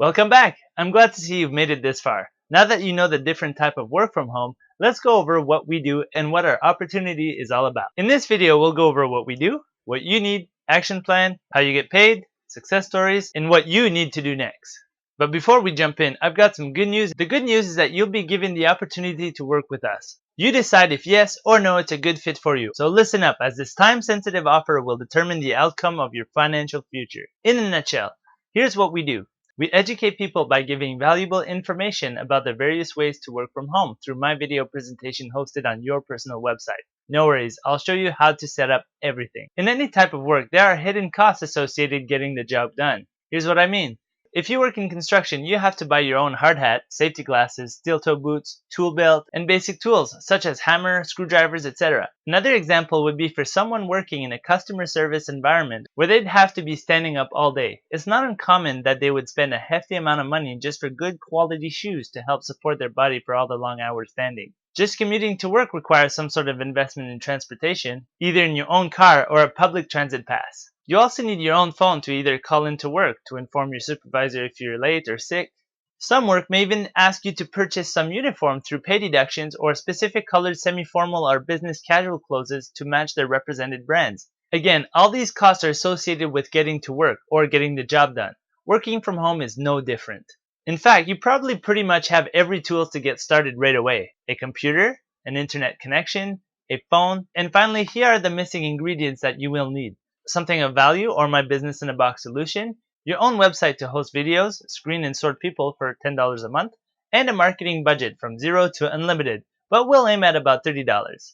Welcome back! I'm glad to see you've made it this far. Now that you know the different type of work from home, let's go over what we do and what our opportunity is all about. In this video, we'll go over what we do, what you need, action plan, how you get paid, success stories, and what you need to do next. But before we jump in, I've got some good news. The good news is that you'll be given the opportunity to work with us. You decide if yes or no it's a good fit for you. So listen up, as this time-sensitive offer will determine the outcome of your financial future. In a nutshell, here's what we do. We educate people by giving valuable information about the various ways to work from home through my video presentation hosted on your personal website. No worries, I'll show you how to set up everything. In any type of work, there are hidden costs associated getting the job done. Here's what I mean. If you work in construction, you have to buy your own hard hat, safety glasses, steel-toe boots, tool belt, and basic tools such as hammer, screwdrivers, etc. Another example would be for someone working in a customer service environment where they'd have to be standing up all day. It's not uncommon that they would spend a hefty amount of money just for good quality shoes to help support their body for all the long hours standing. Just commuting to work requires some sort of investment in transportation, either in your own car or a public transit pass. You also need your own phone to either call into work to inform your supervisor if you're late or sick. Some work may even ask you to purchase some uniform through pay deductions or specific colored semi-formal or business casual clothes to match their represented brands. Again, all these costs are associated with getting to work or getting the job done. Working from home is no different. In fact, you probably pretty much have every tool to get started right away. A computer, an internet connection, a phone, and finally here are the missing ingredients that you will need. Something of value or my business in a box solution, your own website to host videos, screen and sort people for $10 a month, and a marketing budget from 0 to unlimited, but we'll aim at about $30.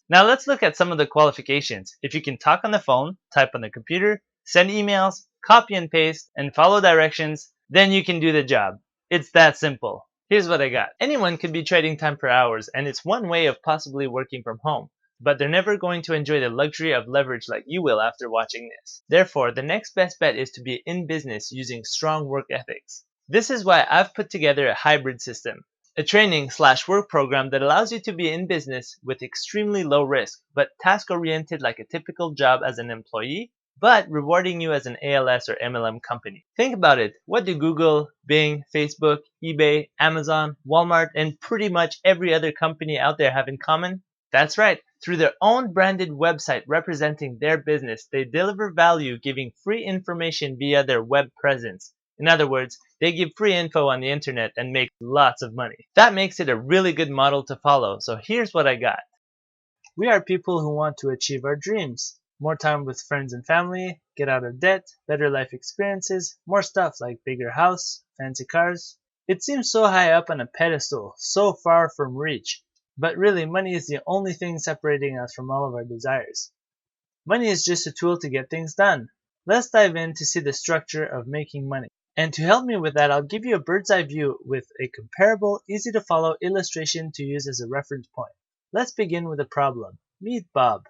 Now let's look at some of the qualifications. If you can talk on the phone, type on the computer, send emails, copy and paste, and follow directions, then you can do the job. It's that simple. Here's what I got. Anyone could be trading time for hours, and it's one way of possibly working from home. But they're never going to enjoy the luxury of leverage like you will after watching this. Therefore, the next best bet is to be in business using strong work ethics. This is why I've put together a hybrid system, a training/work program that allows you to be in business with extremely low risk, but task-oriented like a typical job as an employee, but rewarding you as an ALS or MLM company. Think about it. What do Google, Bing, Facebook, eBay, Amazon, Walmart, and pretty much every other company out there have in common? That's right. Through their own branded website representing their business, they deliver value giving free information via their web presence. In other words, they give free info on the internet and make lots of money. That makes it a really good model to follow, so here's what I got. We are people who want to achieve our dreams. More time with friends and family, get out of debt, better life experiences, more stuff like bigger house, fancy cars. It seems so high up on a pedestal, so far from reach. But really, money is the only thing separating us from all of our desires. Money is just a tool to get things done. Let's dive in to see the structure of making money. And to help me with that, I'll give you a bird's eye view with a comparable, easy to follow illustration to use as a reference point. Let's begin with a problem. Meet Bob.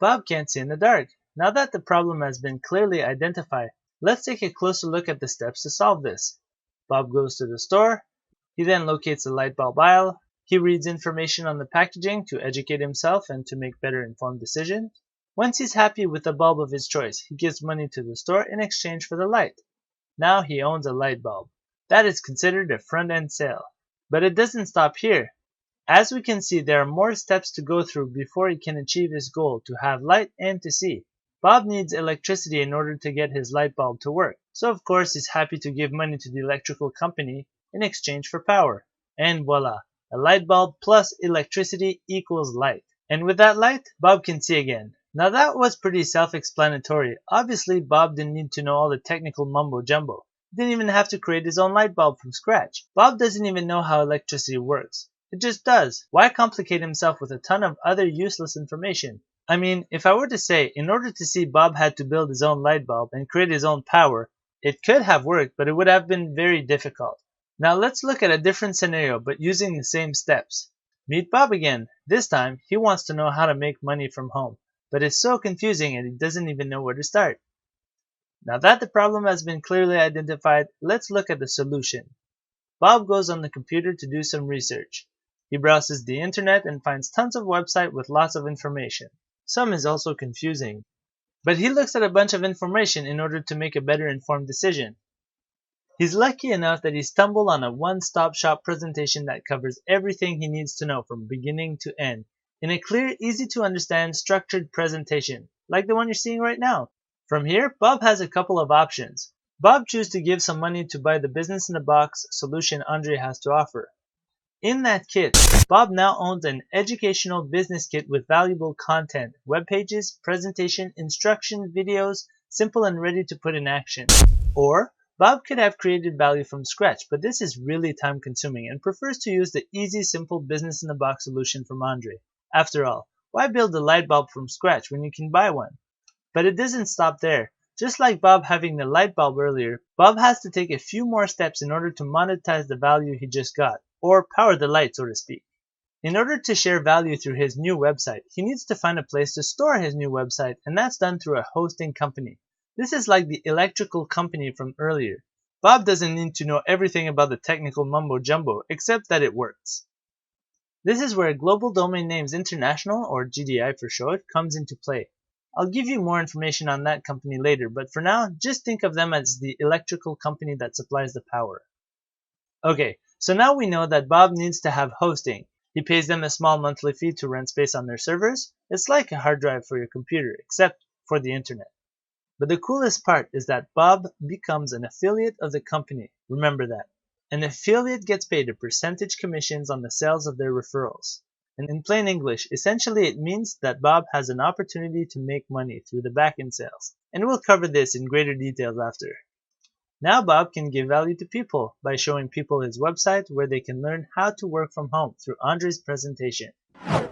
Bob can't see in the dark. Now that the problem has been clearly identified, let's take a closer look at the steps to solve this. Bob goes to the store. He then locates the light bulb aisle. He reads information on the packaging to educate himself and to make better informed decisions. Once he's happy with the bulb of his choice, he gives money to the store in exchange for the light. Now he owns a light bulb. That is considered a front-end sale. But it doesn't stop here. As we can see, there are more steps to go through before he can achieve his goal to have light and to see. Bob needs electricity in order to get his light bulb to work. So of course he's happy to give money to the electrical company in exchange for power. And voila! A light bulb plus electricity equals light. And with that light, Bob can see again. Now that was pretty self-explanatory. Obviously, Bob didn't need to know all the technical mumbo-jumbo. He didn't even have to create his own light bulb from scratch. Bob doesn't even know how electricity works. It just does. Why complicate himself with a ton of other useless information? I mean, if I were to say, in order to see Bob had to build his own light bulb and create his own power, it could have worked, but it would have been very difficult. Now let's look at a different scenario, but using the same steps. Meet Bob again. This time, he wants to know how to make money from home, but it's so confusing and he doesn't even know where to start. Now that the problem has been clearly identified, let's look at the solution. Bob goes on the computer to do some research. He browses the internet and finds tons of websites with lots of information. Some is also confusing. But he looks at a bunch of information in order to make a better informed decision. He's lucky enough that he stumbled on a one-stop shop presentation that covers everything he needs to know from beginning to end in a clear, easy to understand, structured presentation, like the one you're seeing right now. From here, Bob has a couple of options. Bob chooses to give some money to buy the business-in-a-box solution Andre has to offer. In that kit, Bob now owns an educational business kit with valuable content, web pages, presentation, instruction, videos, simple and ready to put in action. Or, Bob could have created value from scratch, but this is really time consuming and prefers to use the easy, simple business-in-a-box solution from Andre. After all, why build a light bulb from scratch when you can buy one? But it doesn't stop there. Just like Bob having the light bulb earlier, Bob has to take a few more steps in order to monetize the value he just got, or power the light, so to speak. In order to share value through his new website, he needs to find a place to store his new website, and that's done through a hosting company. This is like the electrical company from earlier. Bob doesn't need to know everything about the technical mumbo jumbo, except that it works. This is where Global Domain Names International, or GDI for short, comes into play. I'll give you more information on that company later, but for now, just think of them as the electrical company that supplies the power. Okay, so now we know that Bob needs to have hosting. He pays them a small monthly fee to rent space on their servers. It's like a hard drive for your computer, except for the internet. But the coolest part is that Bob becomes an affiliate of the company. Remember that. An affiliate gets paid a percentage commissions on the sales of their referrals. And in plain English, essentially it means that Bob has an opportunity to make money through the back-end sales. And we'll cover this in greater details after. Now Bob can give value to people by showing people his website where they can learn how to work from home through Andre's presentation.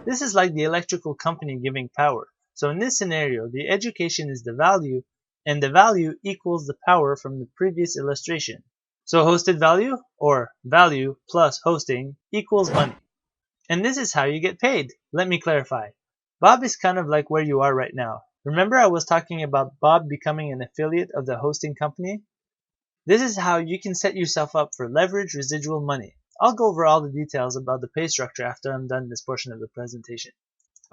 This is like the electrical company giving power. So in this scenario, the education is the value, and the value equals the power from the previous illustration. So hosted value, or value plus hosting, equals money. And this is how you get paid. Let me clarify. Bob is kind of like where you are right now. Remember I was talking about Bob becoming an affiliate of the hosting company? This is how you can set yourself up for leverage residual money. I'll go over all the details about the pay structure after I'm done this portion of the presentation.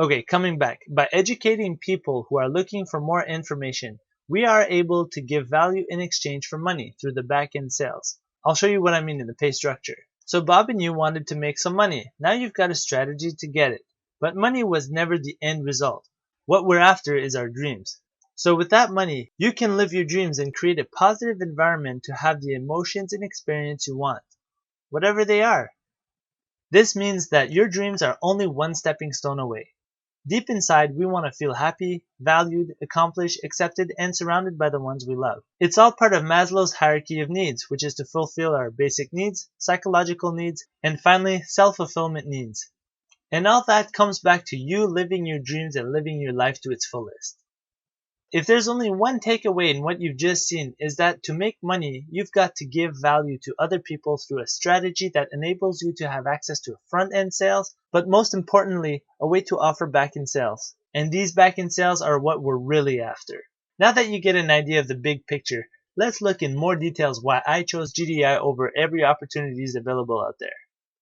Okay, coming back. By educating people who are looking for more information, we are able to give value in exchange for money through the back-end sales. I'll show you what I mean in the pay structure. So Bob and you wanted to make some money. Now you've got a strategy to get it. But money was never the end result. What we're after is our dreams. So with that money, you can live your dreams and create a positive environment to have the emotions and experience you want, whatever they are. This means that your dreams are only one stepping stone away. Deep inside, we want to feel happy, valued, accomplished, accepted, and surrounded by the ones we love. It's all part of Maslow's hierarchy of needs, which is to fulfill our basic needs, psychological needs, and finally, self-fulfillment needs. And all that comes back to you living your dreams and living your life to its fullest. If there's only one takeaway in what you've just seen, is that to make money, you've got to give value to other people through a strategy that enables you to have access to front-end sales, but most importantly, a way to offer back-end sales. And these back-end sales are what we're really after. Now that you get an idea of the big picture, let's look in more details why I chose GDI over every opportunity available out there.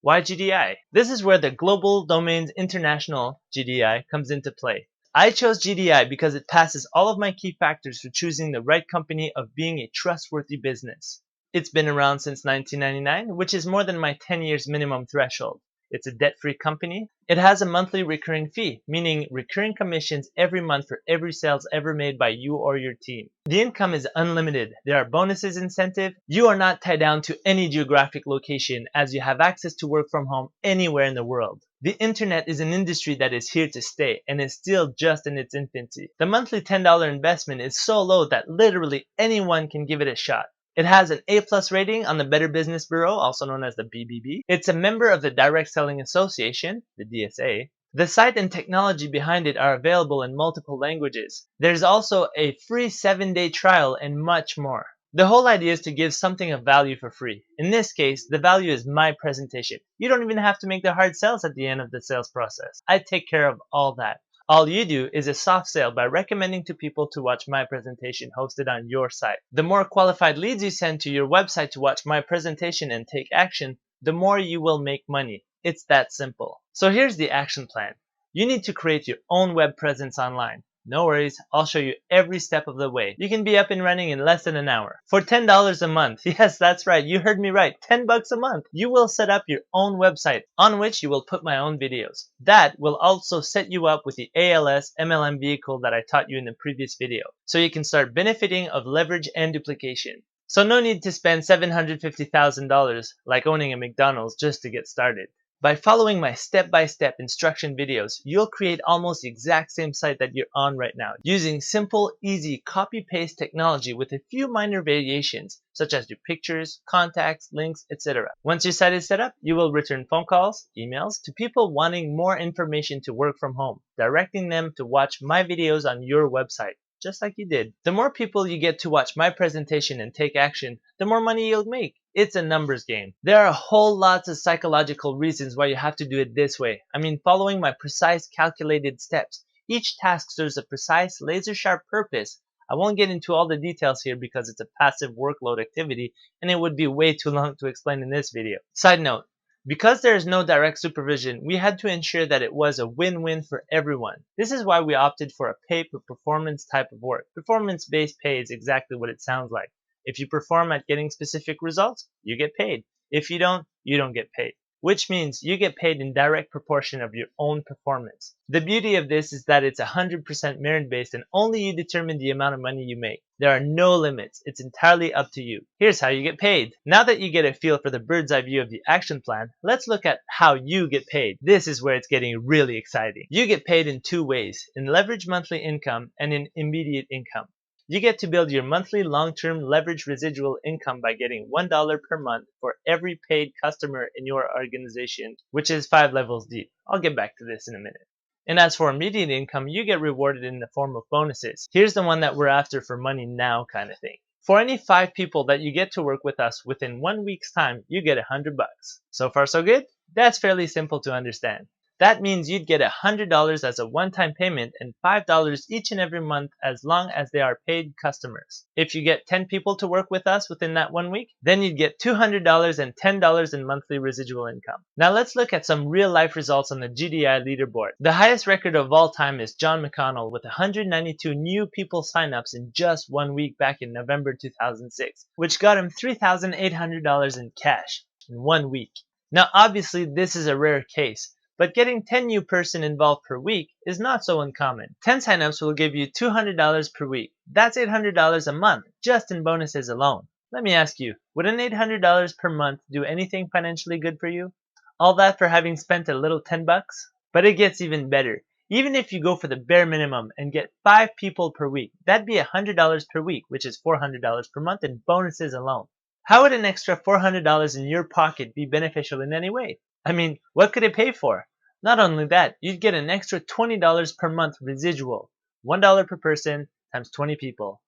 Why GDI? This is where the Global Domains International GDI comes into play. I chose GDI because it passes all of my key factors for choosing the right company of being a trustworthy business. It's been around since 1999, which is more than my 10 years minimum threshold. It's a debt-free company. It has a monthly recurring fee, meaning recurring commissions every month for every sales ever made by you or your team. The income is unlimited. There are bonuses incentive. You are not tied down to any geographic location as you have access to work from home anywhere in the world. The internet is an industry that is here to stay and is still just in its infancy. The monthly $10 investment is so low that literally anyone can give it a shot. It has an A+ rating on the Better Business Bureau, also known as the BBB. It's a member of the Direct Selling Association, the DSA. The site and technology behind it are available in multiple languages. There's also a free 7-day trial and much more. The whole idea is to give something of value for free. In this case, the value is my presentation. You don't even have to make the hard sales at the end of the sales process. I take care of all that. All you do is a soft sale by recommending to people to watch my presentation hosted on your site. The more qualified leads you send to your website to watch my presentation and take action, the more you will make money. It's that simple. So here's the action plan. You need to create your own web presence online. No worries, I'll show you every step of the way. You can be up and running in less than an hour. For $10 a month, yes, that's right, you heard me right, 10 bucks a month, you will set up your own website on which you will put my own videos. That will also set you up with the ALS MLM vehicle that I taught you in the previous video, so you can start benefiting of leverage and duplication. So no need to spend $750,000 like owning a McDonald's just to get started. By following my step-by-step instruction videos, you'll create almost the exact same site that you're on right now, using simple, easy copy-paste technology with a few minor variations, such as your pictures, contacts, links, etc. Once your site is set up, you will return phone calls, emails to people wanting more information to work from home, directing them to watch my videos on your website, just like you did. The more people you get to watch my presentation and take action, the more money you'll make. It's a numbers game. There are a whole lots of psychological reasons why you have to do it this way. I mean, following my precise calculated steps. Each task serves a precise, laser-sharp purpose. I won't get into all the details here because it's a passive workload activity and it would be way too long to explain in this video. Side note, because there is no direct supervision, we had to ensure that it was a win-win for everyone. This is why we opted for a pay-per-performance type of work. Performance-based pay is exactly what it sounds like. If you perform at getting specific results, you get paid. If you don't get paid. Which means you get paid in direct proportion of your own performance. The beauty of this is that it's 100% merit-based and only you determine the amount of money you make. There are no limits. It's entirely up to you. Here's how you get paid. Now that you get a feel for the bird's eye view of the action plan, let's look at how you get paid. This is where it's getting really exciting. You get paid in two ways, in leverage monthly income and in immediate income. You get to build your monthly long-term leverage residual income by getting $1 per month for every paid customer in your organization, which is 5 levels deep. I'll get back to this in a minute. And as for immediate income, you get rewarded in the form of bonuses. Here's the one that we're after for money now kind of thing. For any 5 people that you get to work with us within 1 week's time, you get $100 bucks. So far so good? That's fairly simple to understand. That means you'd get $100 as a one-time payment and $5 each and every month as long as they are paid customers. If you get 10 people to work with us within that 1 week, then you'd get $200 and $10 in monthly residual income. Now let's look at some real-life results on the GDI leaderboard. The highest record of all time is John McConnell with 192 new people sign-ups in just 1 week back in November 2006, which got him $3,800 in cash in 1 week. Now obviously this is a rare case, but getting 10 new person involved per week is not so uncommon. 10 signups will give you $200 per week. That's $800 a month, just in bonuses alone. Let me ask you, would an $800 per month do anything financially good for you? All that for having spent a little 10 bucks? But it gets even better. Even if you go for the bare minimum and get 5 people per week, that'd be $100 per week, which is $400 per month in bonuses alone. How would an extra $400 in your pocket be beneficial in any way? I mean, what could it pay for? Not only that, you'd get an extra $20 per month residual, $1 per person times 20 people.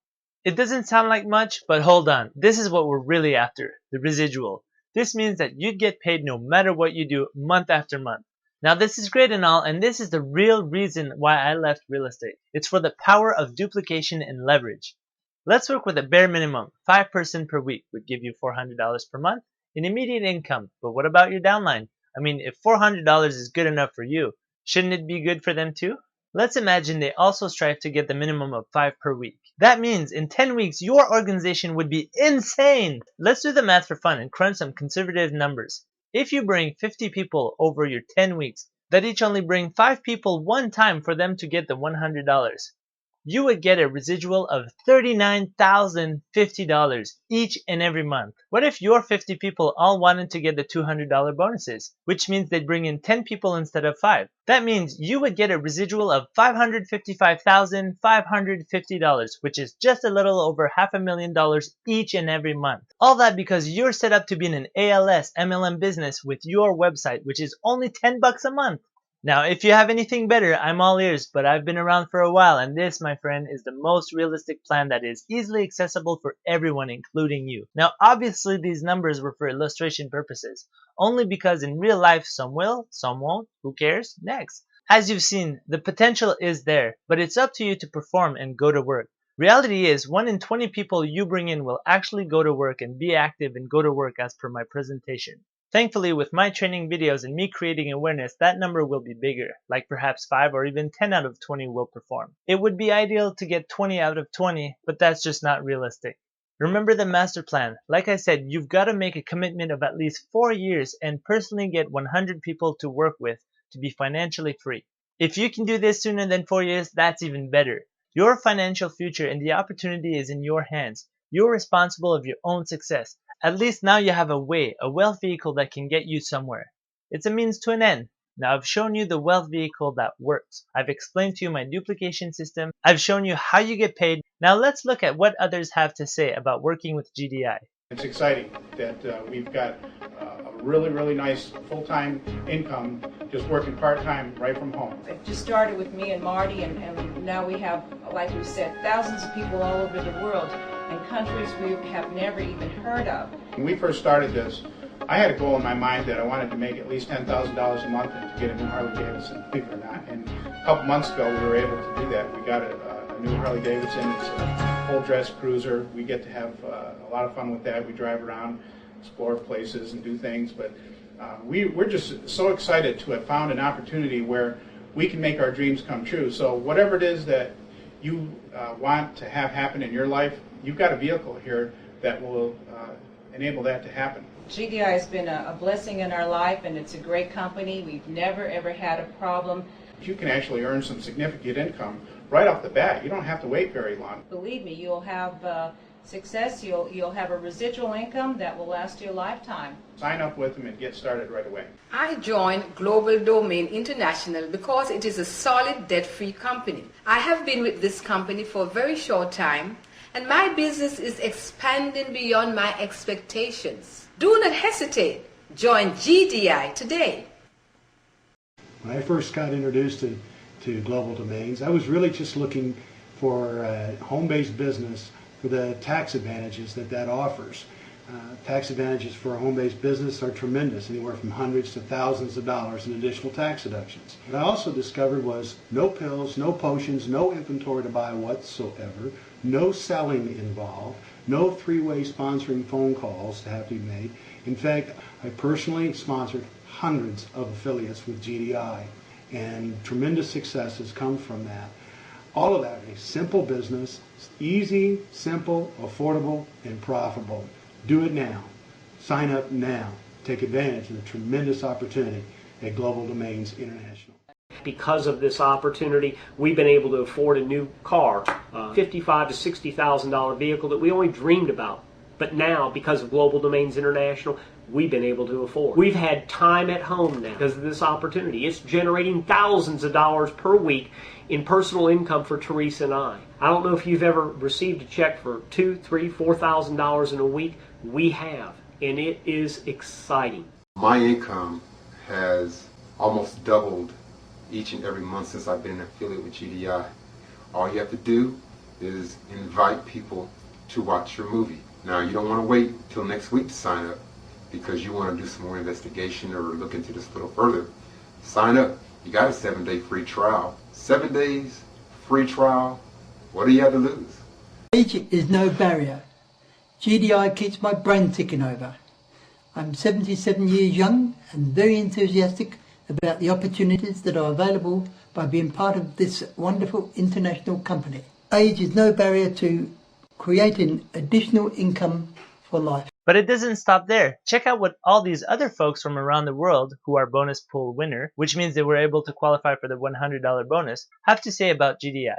It doesn't sound like much, but hold on, this is what we're really after, the residual. This means that you'd get paid no matter what you do month after month. Now this is great and all, and this is the real reason why I left real estate. It's for the power of duplication and leverage. Let's work with a bare minimum. 5 person per week would give you $400 per month in immediate income, but what about your downline? I mean, if $400 is good enough for you, shouldn't it be good for them too? Let's imagine they also strive to get the minimum of 5 per week. That means in 10 weeks, your organization would be insane! Let's do the math for fun and crunch some conservative numbers. If you bring 50 people over your 10 weeks, that each only bring 5 people one time for them to get the $100. You would get a residual of $39,050 each and every month. What if your 50 people all wanted to get the $200 bonuses, which means they'd bring in 10 people instead of 5? That means you would get a residual of $555,550, which is just a little over $500,000 each and every month. All that because you're set up to be in an ALS MLM business with your website, which is only 10 bucks a month. Now, if you have anything better, I'm all ears, but I've been around for a while, and this, my friend, is the most realistic plan that is easily accessible for everyone, including you. Now, obviously, these numbers were for illustration purposes, only because in real life, some will, some won't, who cares? Next. As you've seen, the potential is there, but it's up to you to perform and go to work. Reality is, 1 in 20 people you bring in will actually go to work and be active and go to work as per my presentation. Thankfully, with my training videos and me creating awareness, that number will be bigger, like perhaps 5 or even 10 out of 20 will perform. It would be ideal to get 20 out of 20, but that's just not realistic. Remember the master plan. Like I said, you've got to make a commitment of at least 4 years and personally get 100 people to work with to be financially free. If you can do this sooner than 4 years, that's even better. Your financial future and the opportunity is in your hands. You're responsible of your own success. At least now you have a wealth vehicle that can get you somewhere. It's a means to an end. Now I've shown you the wealth vehicle that works. I've explained to you my duplication system. I've shown you how you get paid. Now let's look at what others have to say about working with GDI. It's exciting that we've got a really nice full-time income just working part-time right from home. It just started with me and Marty, and now we have, like we said, thousands of people all over the world and countries we have never even heard of. When we first started this, I had a goal in my mind that I wanted to make at least $10,000 a month and to get a new Harley Davidson, believe it or not. And a couple months ago we were able to do that. We got a new Harley Davidson. It's a full-dress cruiser. We get to have a lot of fun with that. We drive around, explore places and do things, but we're just so excited to have found an opportunity where we can make our dreams come true. So whatever it is that you want to have happen in your life, you've got a vehicle here that will enable that to happen. GDI has been a blessing in our life, and it's a great company. We've never ever had a problem. You can actually earn some significant income right off the bat. You don't have to wait very long. Believe me, you'll have success. You'll have a residual income that will last you a lifetime. Sign up with them and get started right away. I joined Global Domain International because it is a solid debt-free company. I have been with this company for a very short time, and my business is expanding beyond my expectations. Do not hesitate. Join GDI today. When I first got introduced to Global Domains, I was really just looking for a home-based business for the tax advantages that offers. Tax advantages for a home-based business are tremendous, anywhere from hundreds to thousands of dollars in additional tax deductions. What I also discovered was no pills, no potions, no inventory to buy whatsoever, no selling involved, no three-way sponsoring phone calls to have to be made. In fact, I personally sponsored hundreds of affiliates with GDI, and tremendous success has come from that. All of that is a simple business, easy, simple, affordable, and profitable. Do it now. Sign up now. Take advantage of the tremendous opportunity at Global Domains International. Because of this opportunity, we've been able to afford a new car, $55,000 to $60,000 vehicle that we only dreamed about. But now, because of Global Domains International, we've been able to afford. We've had time at home now because of this opportunity. It's generating thousands of dollars per week in personal income for Teresa and I. I don't know if you've ever received a check for $2,000, $3,000, $4,000 in a week. We have, and it is exciting. My income has almost doubled each and every month since I've been an affiliate with GDI. All you have to do is invite people to watch your movie. Now, you don't want to wait till next week to sign up because you want to do some more investigation or look into this a little further. Sign up. You got a 7-day free trial. 7 days free trial. What do you have to lose? Age is no barrier. GDI keeps my brain ticking over. I'm 77 years young and very enthusiastic about the opportunities that are available by being part of this wonderful international company. Age is no barrier to creating additional income for life. But it doesn't stop there. Check out what all these other folks from around the world who are bonus pool winner, which means they were able to qualify for the $100 bonus, have to say about GDI.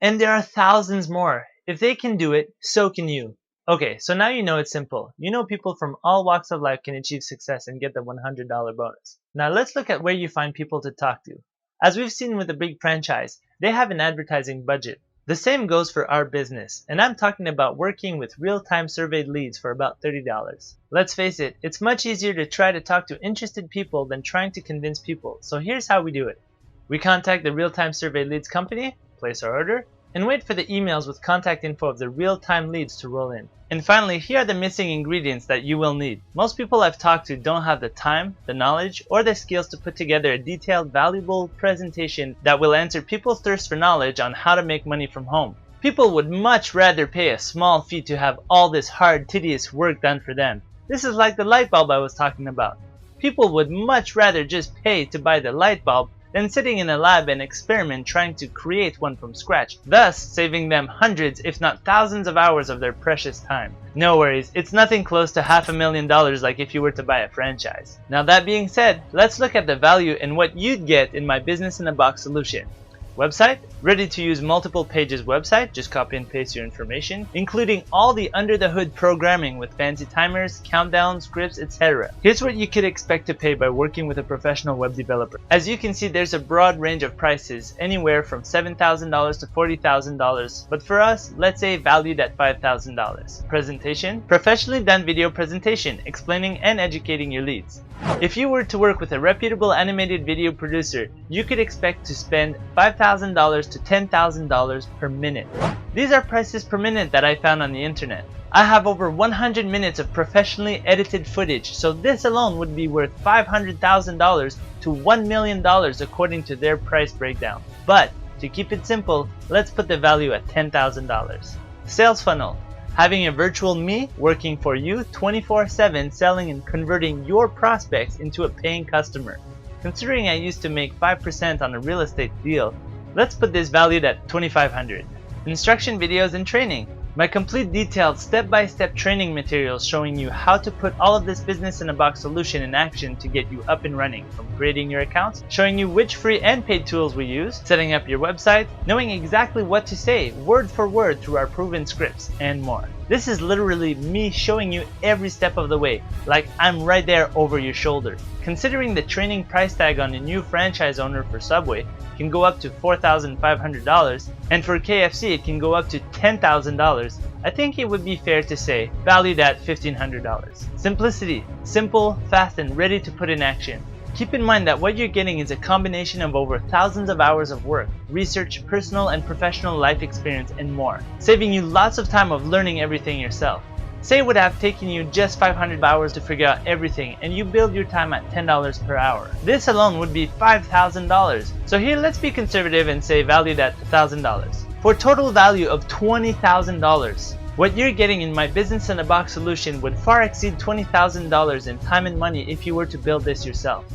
And there are thousands more. If they can do it, so can you. Okay, so now you know it's simple. You know people from all walks of life can achieve success and get the $100 bonus. Now let's look at where you find people to talk to. As we've seen with a big franchise, they have an advertising budget. The same goes for our business, and I'm talking about working with real-time surveyed leads for about $30. Let's face it, it's much easier to try to talk to interested people than trying to convince people, so here's how we do it. We contact the real-time surveyed leads company, place our order, and wait for the emails with contact info of the real-time leads to roll in. And finally, here are the missing ingredients that you will need. Most people I've talked to don't have the time, the knowledge, or the skills to put together a detailed, valuable presentation that will answer people's thirst for knowledge on how to make money from home. People would much rather pay a small fee to have all this hard, tedious work done for them. This is like the light bulb I was talking about. People would much rather just pay to buy the light bulb than sitting in a lab and experiment trying to create one from scratch, thus saving them hundreds if not thousands of hours of their precious time. No worries, it's nothing close to $500,000 like if you were to buy a franchise. Now that being said, let's look at the value and what you'd get in my business in a box solution. Website, ready to use multiple pages website, just copy and paste your information, including all the under the hood programming with fancy timers, countdowns, scripts, etc. Here's what you could expect to pay by working with a professional web developer. As you can see, there's a broad range of prices, anywhere from $7,000 to $40,000, but for us, let's say valued at $5,000. Presentation, professionally done video presentation, explaining and educating your leads. If you were to work with a reputable animated video producer, you could expect to spend $5,000 to $10,000 per minute. These are prices per minute that I found on the internet. I have over 100 minutes of professionally edited footage, so this alone would be worth $500,000 to $1 million according to their price breakdown. But to keep it simple, let's put the value at $10,000. Sales funnel. Having a virtual me working for you 24/7, selling and converting your prospects into a paying customer. Considering I used to make 5% on a real estate deal, let's put this valued at $2,500. Instruction videos and training. My complete detailed step-by-step training materials showing you how to put all of this business in a box solution in action to get you up and running, from creating your accounts, showing you which free and paid tools we use, setting up your website, knowing exactly what to say word for word through our proven scripts, and more. This is literally me showing you every step of the way, like I'm right there over your shoulder. Considering the training price tag on a new franchise owner for Subway can go up to $4,500, and for KFC it can go up to $10,000, I think it would be fair to say valued at $1,500. Simplicity, simple, fast, and ready to put in action. Keep in mind that what you're getting is a combination of over thousands of hours of work, research, personal and professional life experience, and more, saving you lots of time of learning everything yourself. Say it would have taken you just 500 hours to figure out everything, and you build your time at $10 per hour. This alone would be $5,000. So here let's be conservative and say valued at $1,000. For a total value of $20,000. What you're getting in my business in a box solution would far exceed $20,000 in time and money if you were to build this yourself.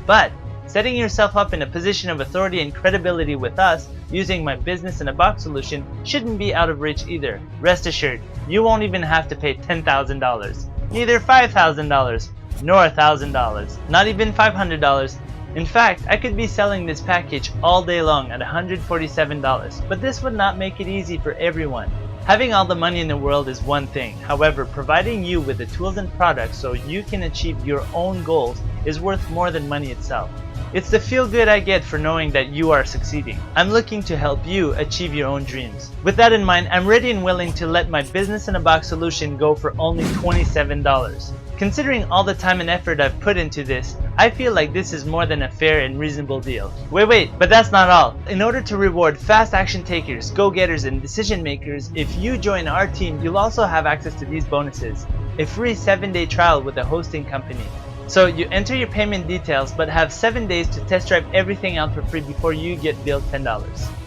But setting yourself up in a position of authority and credibility with us using my business in a box solution shouldn't be out of reach either. Rest assured, you won't even have to pay $10,000, neither $5,000 nor $1,000, not even $500. In fact, I could be selling this package all day long at $147, but this would not make it easy for everyone. Having all the money in the world is one thing. However, providing you with the tools and products so you can achieve your own goals is worth more than money itself. It's the feel good I get for knowing that you are succeeding. I'm looking to help you achieve your own dreams. With that in mind, I'm ready and willing to let my business in a box solution go for only $27. Considering all the time and effort I've put into this, I feel like this is more than a fair and reasonable deal. Wait, but that's not all. In order to reward fast action takers, go-getters, and decision makers, if you join our team, you'll also have access to these bonuses. A free 7-day trial with a hosting company. So you enter your payment details but have 7 days to test drive everything out for free before you get billed $10.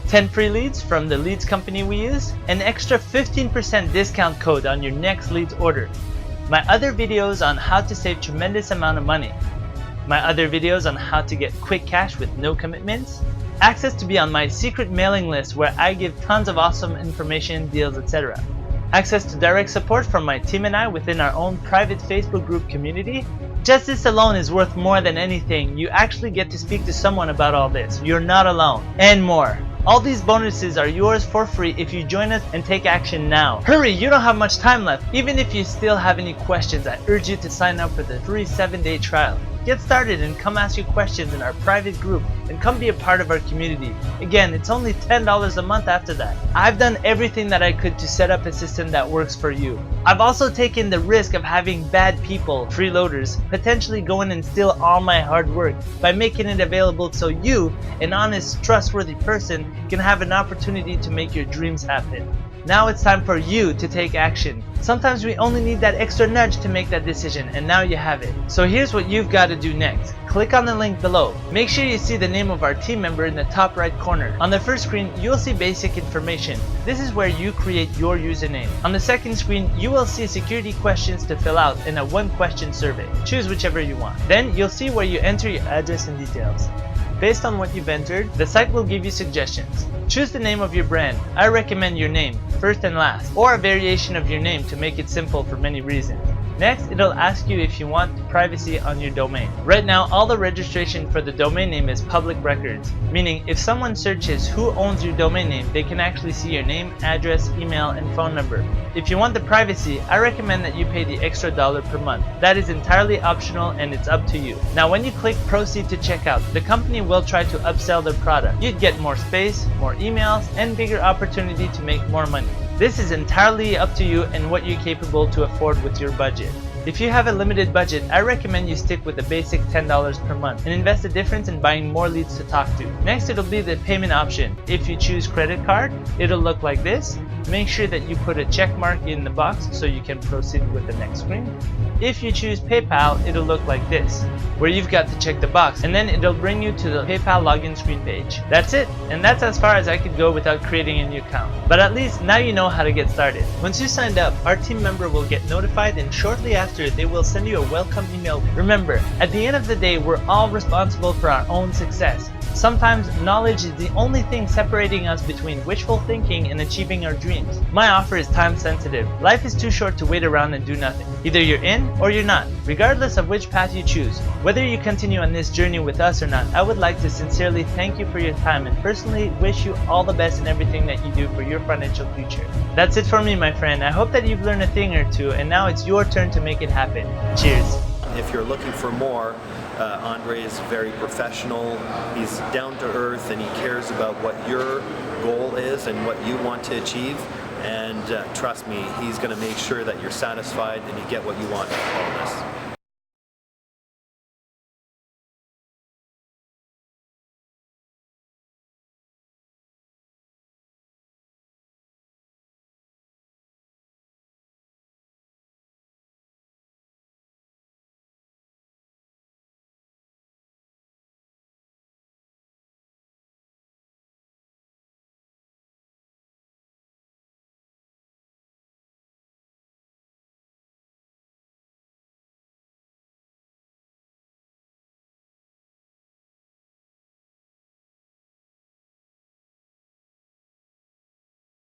10 free leads from the leads company we use, an extra 15% discount code on your next leads order. My other videos on how to save tremendous amount of money. My other videos on how to get quick cash with no commitments. Access to be on my secret mailing list where I give tons of awesome information, deals, etc. Access to direct support from my team and I within our own private Facebook group community. Just this alone is worth more than anything. You actually get to speak to someone about all this. You're not alone. And more. All these bonuses are yours for free if you join us and take action now. Hurry, you don't have much time left. Even if you still have any questions, I urge you to sign up for the free 7-day trial. Get started and come ask your questions in our private group and come be a part of our community. Again, it's only $10 a month after that. I've done everything that I could to set up a system that works for you. I've also taken the risk of having bad people, freeloaders, potentially go in and steal all my hard work by making it available so you, an honest, trustworthy person, can have an opportunity to make your dreams happen. Now it's time for you to take action. Sometimes we only need that extra nudge to make that decision, and now you have it. So here's what you've got to do next. Click on the link below. Make sure you see the name of our team member in the top right corner. On the first screen, you'll see basic information. This is where you create your username. On the second screen, you will see security questions to fill out in a 1-question survey. Choose whichever you want. Then you'll see where you enter your address and details. Based on what you've entered, the site will give you suggestions. Choose the name of your brand. I recommend your name, first and last, or a variation of your name to make it simple for many reasons. Next, it'll ask you if you want privacy on your domain. Right now, all the registration for the domain name is public records, meaning if someone searches who owns your domain name, they can actually see your name, address, email, and phone number. If you want the privacy, I recommend that you pay the extra $1 per month. That is entirely optional and it's up to you. Now, when you click proceed to checkout, the company will try to upsell their product. You'd get more space, more emails, and bigger opportunity to make more money. This is entirely up to you and what you're capable to afford with your budget. If you have a limited budget, I recommend you stick with the basic $10 per month and invest the difference in buying more leads to talk to. Next, it'll be the payment option. If you choose credit card, it'll look like this. Make sure that you put a check mark in the box so you can proceed with the next screen. If you choose PayPal, it'll look like this, where you've got to check the box, and then it'll bring you to the PayPal login screen page. That's it, and that's as far as I could go without creating a new account. But at least now you know how to get started. Once you signed up, our team member will get notified, and shortly after they will send you a welcome email. Remember, at the end of the day, we're all responsible for our own success. Sometimes knowledge is the only thing separating us between wishful thinking and achieving our dreams. My offer is time sensitive. Life is too short to wait around and do nothing. Either you're in or you're not, regardless of which path you choose. Whether you continue on this journey with us or not, I would like to sincerely thank you for your time and personally wish you all the best in everything that you do for your financial future. That's it for me, my friend. I hope that you've learned a thing or two, and now it's your turn to make it happen. Cheers. If you're looking for more, Andre is very professional, he's down to earth, and he cares about what your goal is and what you want to achieve. And trust me, he's going to make sure that you're satisfied and you get what you want from all this.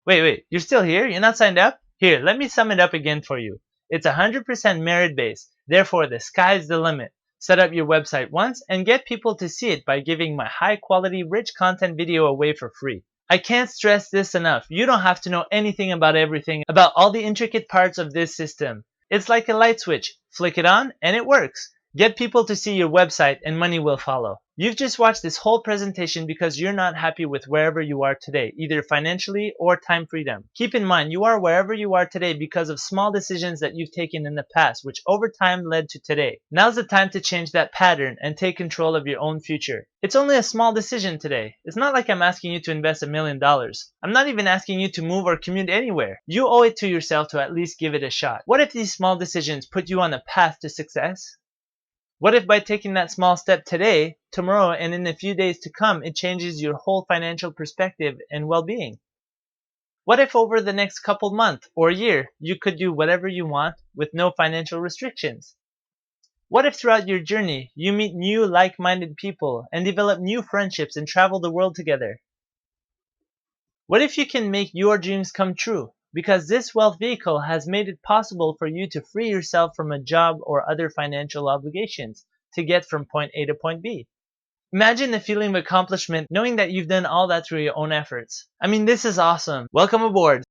Wait, you're still here? You're not signed up? Here, let me sum it up again for you. It's 100% merit-based, therefore the sky's the limit. Set up your website once and get people to see it by giving my high-quality, rich content video away for free. I can't stress this enough. You don't have to know anything about everything, about all the intricate parts of this system. It's like a light switch. Flick it on and it works. Get people to see your website and money will follow. You've just watched this whole presentation because you're not happy with wherever you are today, either financially or time freedom. Keep in mind, you are wherever you are today because of small decisions that you've taken in the past, which over time led to today. Now's the time to change that pattern and take control of your own future. It's only a small decision today. It's not like I'm asking you to invest $1 million. I'm not even asking you to move or commute anywhere. You owe it to yourself to at least give it a shot. What if these small decisions put you on a path to success? What if by taking that small step today, tomorrow, and in a few days to come, it changes your whole financial perspective and well-being? What if over the next couple months or year, you could do whatever you want with no financial restrictions? What if throughout your journey, you meet new like-minded people and develop new friendships and travel the world together? What if you can make your dreams come true? Because this wealth vehicle has made it possible for you to free yourself from a job or other financial obligations to get from point A to point B. Imagine the feeling of accomplishment knowing that you've done all that through your own efforts. I mean, this is awesome. Welcome aboard.